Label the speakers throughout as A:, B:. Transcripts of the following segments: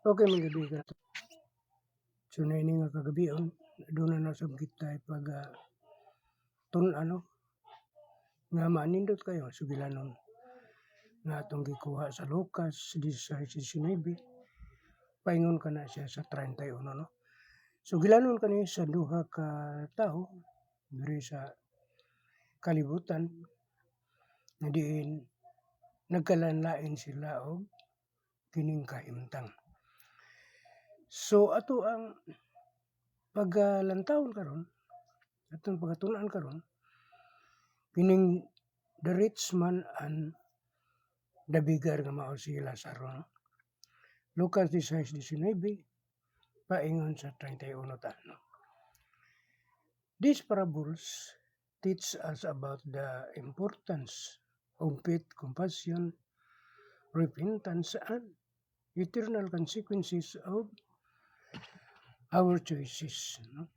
A: Okay mga kaibigan. So na ini nga kagabion, doon na nasab kita pag ano nga manindot kayo sugilanon nga atong gikuha sa Lucas 16:19 paingon ka na siya sa 31 no. Sugilanon kani sa duha ka tawo diri sa kalibutan nga diin nagkalanlain sila og kining kahimtang. So ato ang paglalantawon karon, atong pagatun-an karon kining the rich man and the beggar nga mao si Lazaro. No? Lucas 16:19 paingon sa 31 ta. No? These parables teach us about the importance of faith, compassion, repentance, and eternal consequences of our choices. No?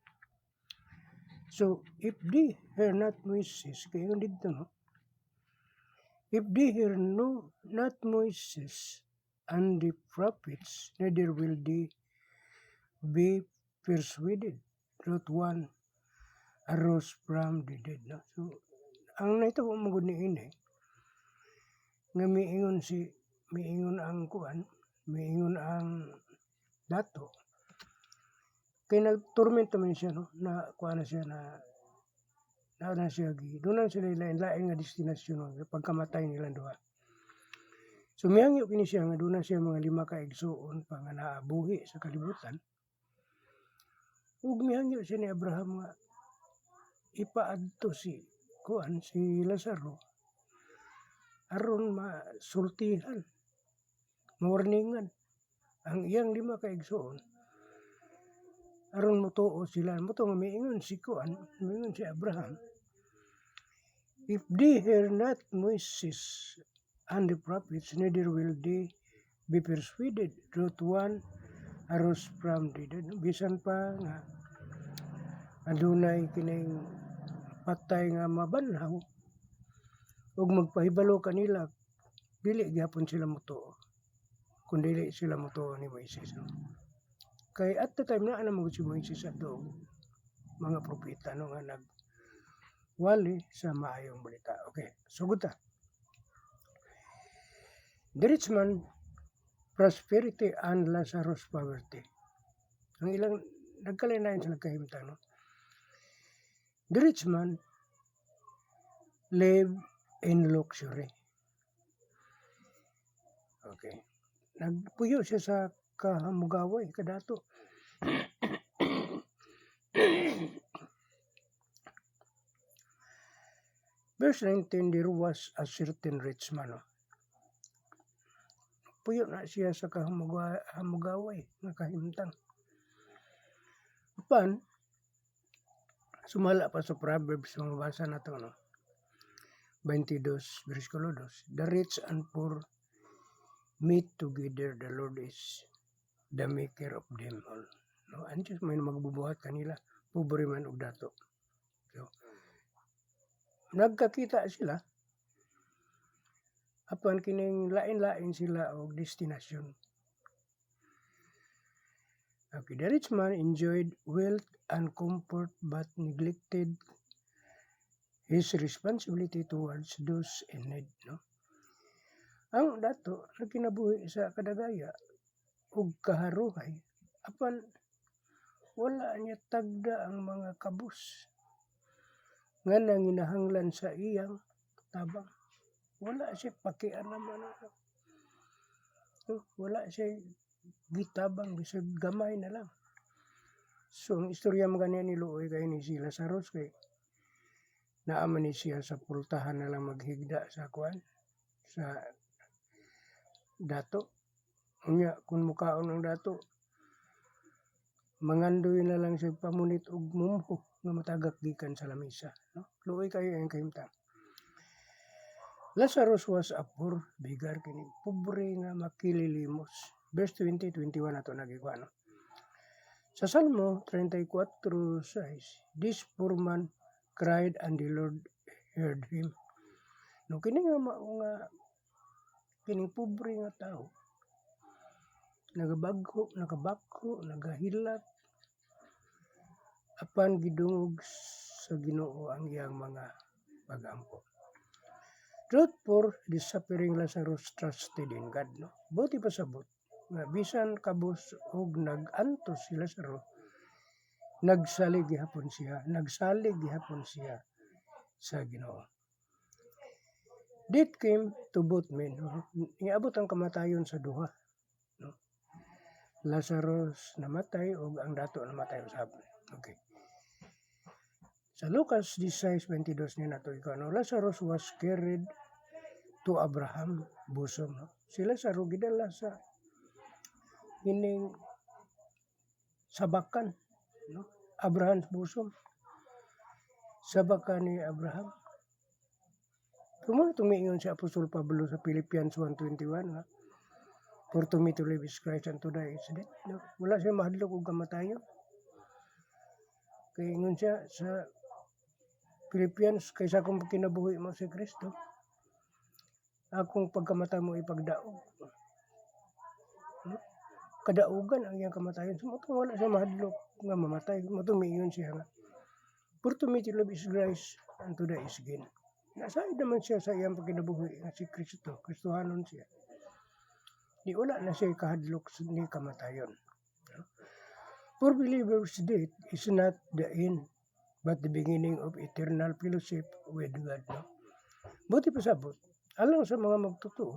A: So, if they hear not Moses, kaya dito, no? If they hear not Moses and the prophets, neither will they be persuaded. Truth one arose from the dead. No? So, ang naitabo mo ni ini, nga miingon ang kuan, miingon ang dato, kaya nagtormento man siya, no? Na kuan na siya na siya doon na sila lain-lain nga destinasyon no? Pagkamatay nila duha. So miyangyo kini siya nga doon na siya mga 5 ka igsuon pa nga naabuhi sa kalibutan. Ug miyangyo siya ni Abraham nga ipaadto si Lazaro aron masultihan, warningan ang iyang 5 ka igsuon aron motuo sila. Moto nga miingon si Abraham, if they hear not Moses and the prophets, neither will they be persuaded. Truth one arose from the dead. Bisan pa nga adunay kining patay nga mabanhaw ug magpahibalo kanila, dili gyapon sila motuo kun dili sila motuo ni Moises. No? Kay at the time na mo si Moises ato mga propeta no nga nagwali sa maayong balita. Okay, sugod ta. The rich man prosperity and Lazarus poverty. Ang ilang nagkalinayan sila kahimtang. No? The rich man live in luxury. Okay. Nagpuyo siya sa kahamugaway, kadato. Verse 19, there was a certain rich man. No? Puyo na siya sa kahamugaway nga kahimtang. Upan, sumala pa sa Proverbs, mga basa na ito, no? 22, versikulo 2. The rich and poor meet together, the Lord is the maker of them all. No? Anjus may magbubuhat kanila, pobre man og dato. So, nagkakita sila, apan kining lain-lain sila og destinasyon. Okay, the rich man enjoyed wealth and comfort but neglected his responsibility towards those in need. No? Ang dato nagkinabuhi sa kadagaya ug kaharuhay apan wala niya tagda ang mga kabus nga nanginahanglan sa iyang tabang. Wala siya pakialaman. Wala siya gitabang, bisag gamay na lang. So, ang istorya mga niya ni Luoy kay ni si Lazarus kay naaman ni siya sa pultahan na lang maghigda sa kuan sa dato. Unya, kung mukaon ang dato, mangandoy na lang siya pamunit og mumho nga matagak gikan sa lamisa. No? Luoy kayo ang kahimtang. Lazarus was a poor beggar, kini pobre nga makililimos. Verse 20-21 ato nagikuha. No? Sa Salmo 34:6, this poor man cried and the Lord heard him. No, kini nga kining pobre nga tao nakabagho, nagahilak apan gidungog sa Ginoo ang iyang mga pag-ampo. Truth for the suffering Lazarus trusted in God, no? Buti pasabot nga bisan kabus og nag-antos si Lazaro, nagsalig gihapon siya sa Ginoo. Death came to both men. No? Iabot ang kamatayon sa duha. No? Lazarus namatay ug ang dato namatay usab. Okay. Sa Lucas 16:22 ni nato ikaw, no? Lazarus was carried to Abraham bosom. No? Si Lazaro gidala sa ining sabakan, no? Abraham's bosom. Sabakan ni Abraham. Kung tumiingon si Apostol Pablo sa Philippians 1:21, ha? For to me to live is Christ and to die is death. No? Wala siya mahadlok og kamatayon. Kaya ingon siya sa Philippians, kaysa akong kinabuhi mo si Kristo, akong pagkamatay mo ipagdaog. No? Kadaugan ang iyang kamatayon. So, wala siya mahadlok nga mamatay. Matumiingon siya nga. For to me to live is Christ and to die is gain. Nasaid naman siya sa iyang pagkinabuhi nga si Kristo. Kristohanon siya. Di wala na siya kahadlok ni kamatayon. For believers, death is not the end, but the beginning of eternal fellowship with God. No? Buti pasabot, alang sa mga magtotoo,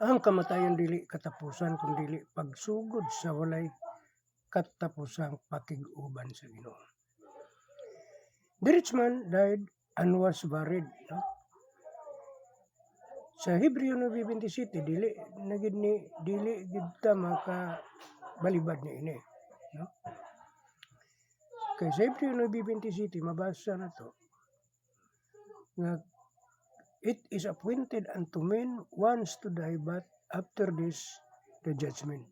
A: ang kamatayon dili katapusan, kundi pagsugod sa walay katapusang pakig-uban sa Ginoo. The rich man died and was buried. No? Sa Hebreo 9:27, dili gid ta makabalibad ni ini. No? Kay sa Hebreo 9:27, mabasa na to nga it is appointed unto men once to die, but after this, the judgment.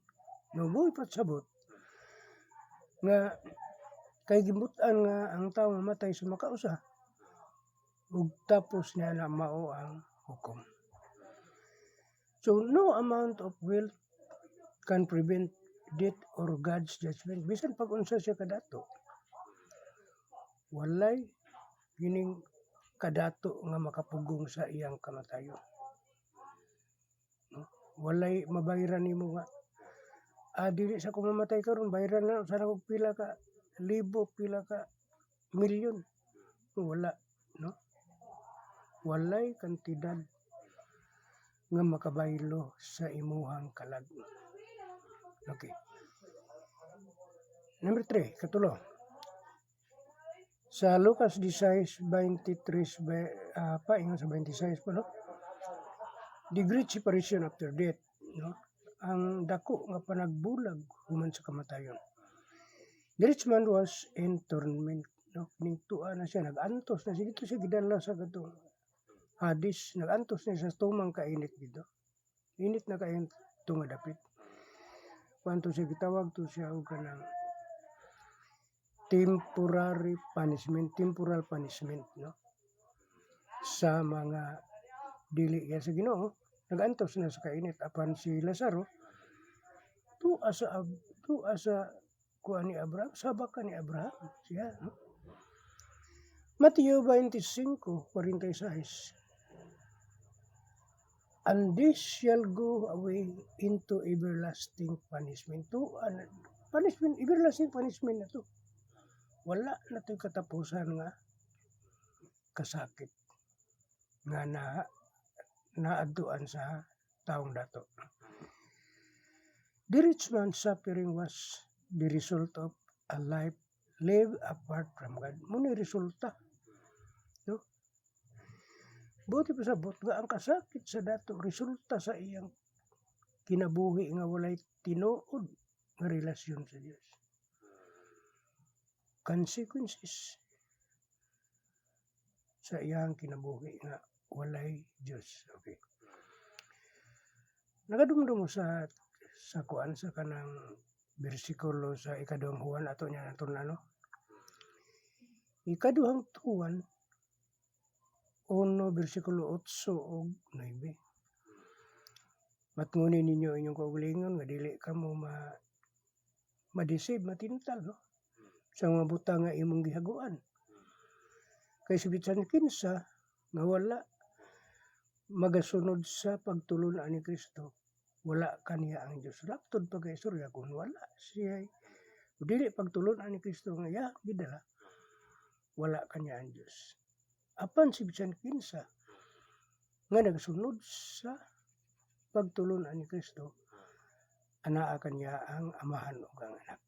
A: No, buhay pasabot nga kay gibutan nga ang tao mamatay sa makausa ug tapos niya na mao ang hukom. So no amount of wealth can prevent death or God's judgment. Bisan pag unsa siya kadato, walay gining kadato nga makapugong sa iyang kamatayon. No? Walay mabayran nimo nga dili sa ko mamatay karon, bayran na sana og pila ka libo, pila ka milyon. Wala, no? Walay kantidad nga makabaylo sa imuhang kalag. Okay. Number 3, katulo. Sa Lucas 16:23 paingon sa 26 pa, no? The great separation after death, no? Ang dako nga panagbulag human sa kamatayon. The rich man was in torment, no? Ningtuan na siya, nag-antos na siya, dito siya gidala sa gatong Hades, nag-antos na siya sa tumang kainit dito. Init na kain tumadapit. Kwanto siya gitawag to siya og kanang temporal punishment, no? Sa mga dili sa Ginoo, nag-antos na sa kainit apan si Lazaro tuwa sa kuan ni Abraham, sabakan ni Abraham siya, no? Mateo 25:46. And this shall go away into everlasting punishment. Punishment, everlasting punishment na to. Wala na ito'y katapusan nga kasakit nga naadtuan sa taong dato. The rich man's suffering was the result of a life lived apart from God. Muna resulta. No? Buti pasabot nga ang kasakit sa dato resulta sa iyang kinabuhi nga walay tinuod nga relasyon sa Dios. Consequences sa iyang kinabuhi nga walay Dios. Okay. Nagadumdum mo sa kuan sa kanang bersikulo sa ikaduhang Juan ato niya naton ano. Ikaduhang Juan 1 bersikulo 8 ug 9. Matngunin ninyo inyong kaugalingon nga dili kamo ma-deceive, matintal, no? Sa mga butang nga imong gihaguan. Kay bisan kinsa nga wala magasunod sa pagtulon ni Kristo, wala kaniya ang Dios. Laptod pa kay istorya kung wala siya dili pagtulon ni Kristo nga ya gidala, wala kaniya ang Dios. Apan si bisan kinsa nga nagsunod sa pagtulon ni Kristo, anaa kaniya ang amahan ug ang anak.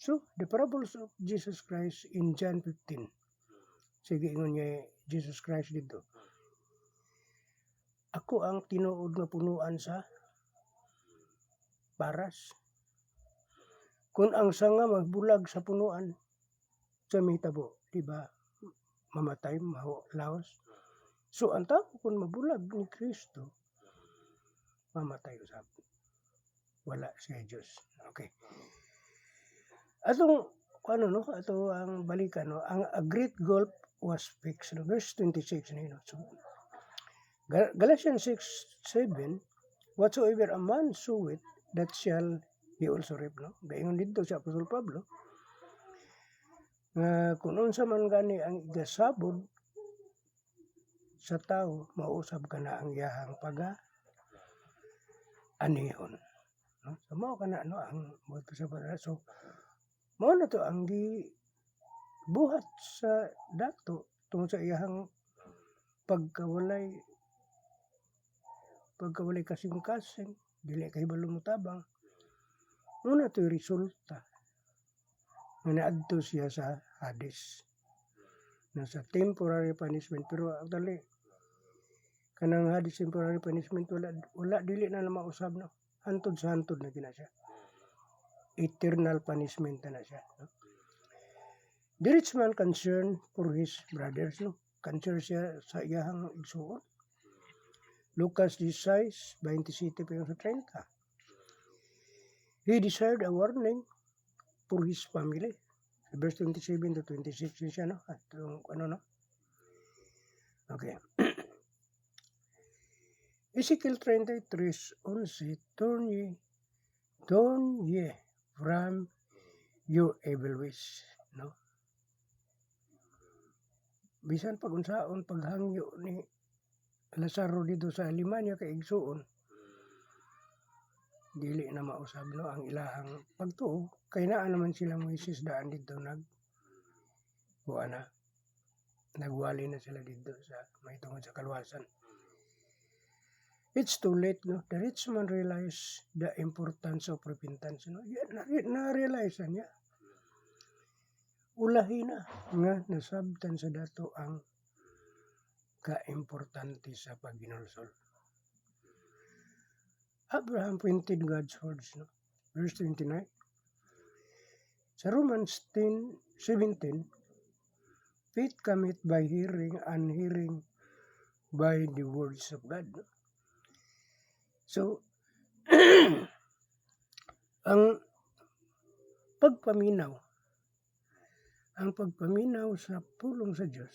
A: So, the parables of Jesus Christ in John 15. Sige, ingon niya Jesus Christ dito. Ako ang tinuod nga punuan sa paras. Kung ang sanga magbulag sa punuan, sa mitabo, diba? Mamatay, laos. So, ang tao kung mabulag ni Kristo, mamatay usap. Wala siya Diyos. Okay. Atong ato ang balikan, no? Ang a great gulf was fixed. No? Verse 26 na yun. So, Galatians 6:7, whatsoever a man soweth, that shall he also reap. No? Gaingon dito si Apostol Pablo, kung unsa man gani ang igasabod sa tao, mausab ka na ang iyahang pag-anihon. No? So, mao ka na, no? Ang buhat sa pag so, mao na to ang buhat sa dato tungod sa iyahang pagkawalay kasing-kasing, dili kay balo mutabang. Muna to resulta nga naadto siya sa Hades, nasa temporary punishment. Pero actually kanang Hades temporary punishment wala dili na mausab, no? Hantod sa hantod na gina siya, eternal punishment na siya, no? The rich man concerned for his brothers, no? Concern siya sa iyahang igsuon. Lucas 16:27-30. He desired a warning for his family. Verse 27-26 siya, no? At no? Okay. Ezekiel 33:11, turn ye from your evil ways, no? Bisan pag unsaon paghangyo ni Lazaro dito sa Alemania kay igsuon, dili na mausab, no, ang ilahang pagtuo, kay naa naman sila Moises daan dito nagwali na sila dito sa may tungod sa kalwasan. It's too late, no? The rich man realized the importance of repentance, no? Na-realize niya. Ulahi na nga nasabtan sa dato ang ka-importante sa pagginulsol. Abraham pointed God's words, no? Verse 29. Sa Romans 10:17, faith cometh by hearing, and hearing by the words of God, no? So, ang pagpaminaw sa pulong sa Diyos,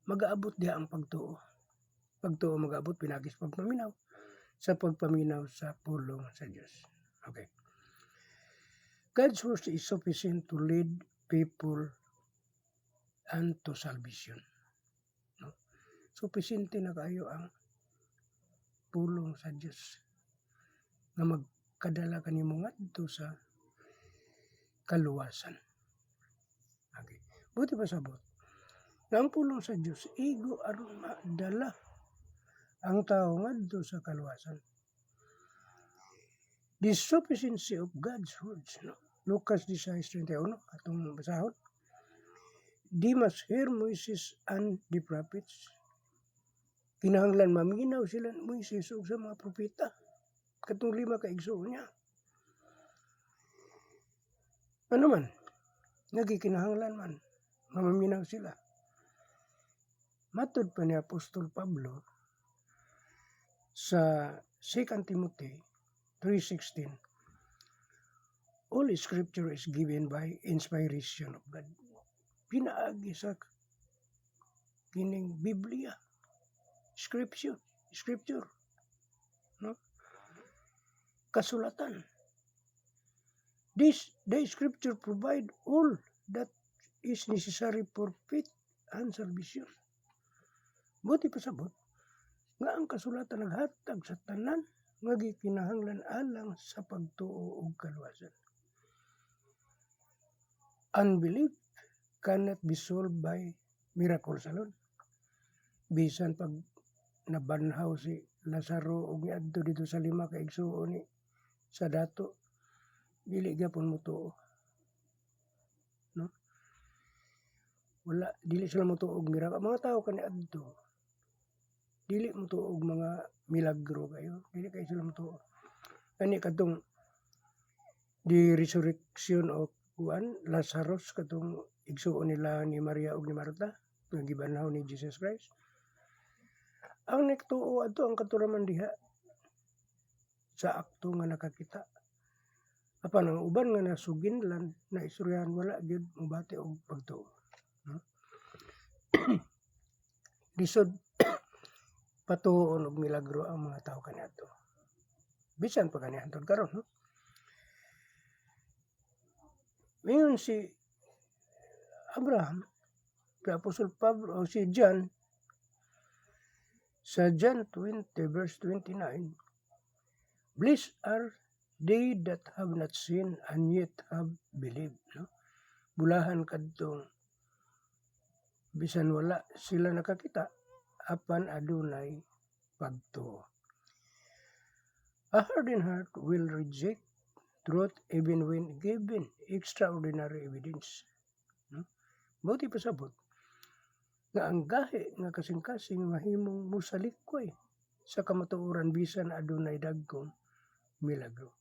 A: mag-aabot diha ang pagtuo. Pagtuo mag-aabot pinagis pagpaminaw sa pagpaminaw sa pulong sa Diyos. Okay. God's word is sufficient to lead people unto salvation. No? Sufficiente na kayo ang pulong sa Diyos na magkadala kanimo ngadto sa kaluwasan. Okay. Buti pa sabot. Ang pulong sa Diyos igo aron madala ang tao ngadto sa kaluwasan. The sufficiency of God's words, no? Lucas 16:31 atong basahon. They must hear Moses and the prophets. Kinahanglan maminaw sila ni Moises ug sa mga propeta. Katong 5 ka igsoon niya. Ano man, nagikinahanglan man, maminaw sila. Matod pa ni Apostol Pablo sa 2 Timothy 3:16, all scripture is given by inspiration of God. Pinaagi sa kining Biblia, scripture. no? Kasulatan. The scripture provide all that is necessary for faith and salvation. Buti pasabot nga ang kasulatan naghatag sa tanan nga gikinahanglan alang sa pagtuo ug kaluwasan. Unbelief cannot be solved by miracles alone. Bisan pag nabanhaw si Lazaro ug niadto dito sa 5 ka igsuon ni sa dato, dili gyapon motuo. No? Wala, dili sila motuo og miracle. Mga tao kaniadto dili motuo og mga milagro kayo, dili kayo sila motuo. Kani kadtong the resurrection of Lazarus katong igsuon nila ni Maria ug ni Marta nga gibanhaw ni Jesus Christ. Ang nagtuo ato ang katuraman diha sa akto nga nakakita. Apan ang uban nga nasuginlan na istoryahan wala gyud mobati og pagtuo. No? Lisod patuon og milagro ang mga tao kaniadto. Bisan pa kaniadto karon, no? Mayon si Abraham, si Apostol Pablo o si John, sa John 20 verse 29, blessed are they that have not seen and yet have believed. No? Bulahan kadtong bisan wala sila nakakita, apan adunay pagtuo. A hardened heart will reject truth even when given extraordinary evidence. No? Buti pasabot nga ang gahi nga kasing-kasing mahimong musalikoy sa kamatuoran bisan adunay dagkong milagro.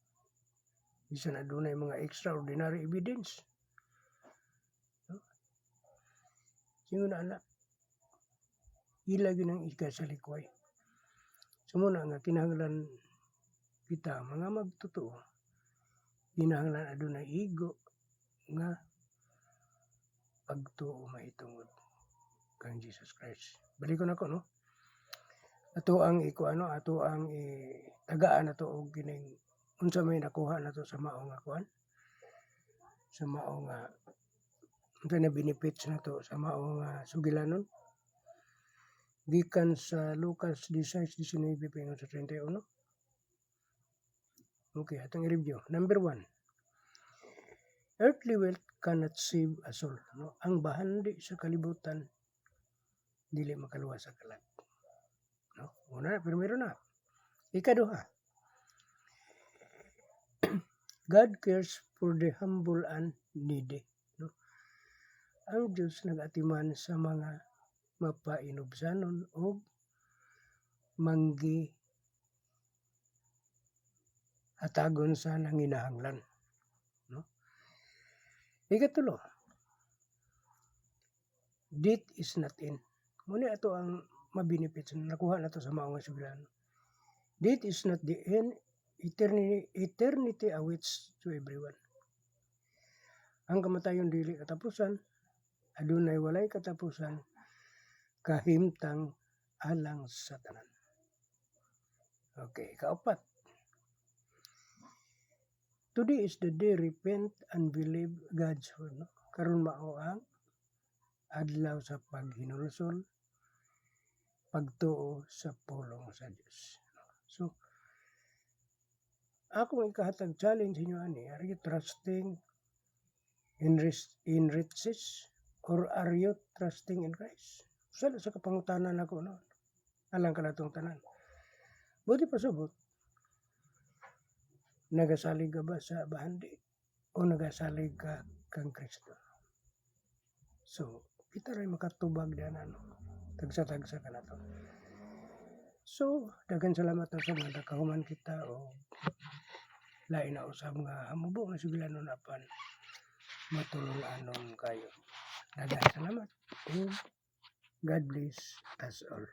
A: Bisan adunay mga extraordinary evidence. No? Singon na ila ginang ikasalikoy. Sumuna nga kinahanglan kita mga magtotoo. Kinahanglan adunay igo nga pagtuo mahitungod kang Jesus Christ. Balikon ako, no? Ato ang ato ang tagaan nato og kining unsa may nakuha nato sa mao nga kuan. Sa mao nga unsa na benefits nato sa mao nga sugilanon. Gikan sa Lucas 16:19 pingon sa 31. Okay, atong i-review. Number 1. Earthly wealth cannot save a soul. No? Ang bahandi sa kalibutan dili makaluwas sa kalag. No? Una, primero na. Ikaduha. God cares for the humble and needy. No? Ang Diyos nag-atiman sa mga mapainubsanon o manggi hatagon sa nanginahanglan. No? Ikatulo, death is not in. Muna ito ang mabinefits na nakuha na ito sa mga sugilan. Death is not the end. Eternity awaits to everyone. Ang kamatayon dili katapusan, adunay walay katapusan, kahimtang alang sa tanan. Okay, kaupat. Today is the day repent and believe God's word. No? Karon mao ang adlaw sa paghinulsol, pagtuo sa pulong sa Dios. So, akong ikahatag challenge inyo ani, are you trusting in riches or are you trusting in Christ? Sala sa kapangutanan ako no. Alang ka na itong tanan. Buti pasabot, nagasalig ka ba sa bahandi o nagasalig ka kang Kristo? So, kita rin makatubag na tagsa-tagsa ka na to. So, dagan salamat na sa mga kahuman kita o lain na usab nga hamubo nga sugilanon apan matulunganon kayo. Dagan salamat. And God bless us all.